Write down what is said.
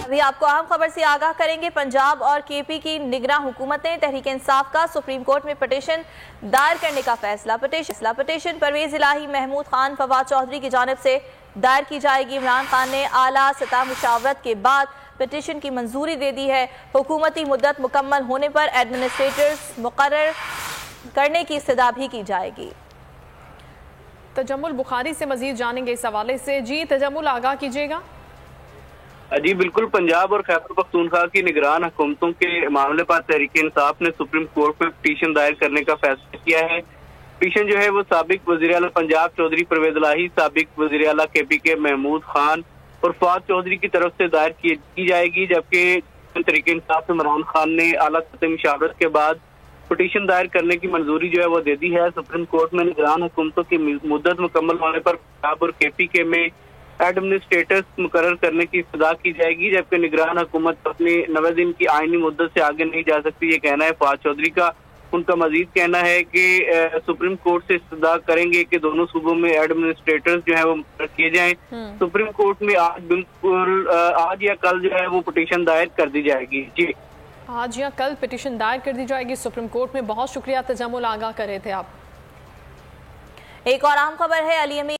ابھی آپ کو اہم خبر سے آگاہ کریں گے۔ پنجاب اور کے پی کی نگراں حکومتیں تحریک انصاف کا سپریم کورٹ میں پٹیشن دائر کرنے کا فیصلہ۔ پٹیشن پرویز الہی، محمود خان، فواد چودھری کی جانب سے دائر کی جائے گی۔ عمران خان نے اعلیٰ سطح مشاورت کے بعد پٹیشن کی منظوری دے دی ہے۔ حکومتی مدت مکمل ہونے پر ایڈمنسٹریٹرز مقرر کرنے کی استدعا بھی کی جائے گی۔ تجمل بخاری سے مزید جانیں گے اس حوالے سے۔ جی تجمل، آگاہ کیجیے گا۔ جی بالکل، پنجاب اور خیبر پختونخوا کی نگران حکومتوں کے معاملے پر تحریک انصاف نے سپریم کورٹ میں پٹیشن دائر کرنے کا فیصلہ کیا ہے۔ پٹیشن جو ہے وہ سابق وزیر اعلیٰ پنجاب چودھری پرویز الہی، سابق وزیر اعلیٰ کے پی کے محمود خان اور فواد چودھری کی طرف سے دائر کی جائے گی، جبکہ تحریک انصاف سے عمران خان نے اعلیٰ سطح مشاورت کے بعد پٹیشن دائر کرنے کی منظوری جو ہے وہ دے دی ہے۔ سپریم کورٹ میں نگران حکومتوں کی مدت مکمل ہونے پر پنجاب اور کے پی کے میں ایڈمنسٹریٹرز مقرر کرنے کی استدعا کی جائے گی، جبکہ نگران حکومت اپنے 90 دن کی آئینی مدت سے آگے نہیں جا سکتی، یہ کہنا ہے فواد چودھری کا۔ ان کا مزید کہنا ہے کہ سپریم کورٹ سے استدعا کریں گے کہ دونوں صوبوں میں ایڈمنسٹریٹرز جو ہیں وہ مقرر کیے جائیں۔ سپریم کورٹ میں آج یا کل جو ہے وہ پٹیشن دائر کر دی جائے گی۔ جی آج یا کل پٹیشن دائر کر دی جائے گی سپریم کورٹ میں۔ بہت شکریہ تجمل، آگاہ کر رہے تھے آپ۔ ایک اور اہم خبر ہے، علی امیر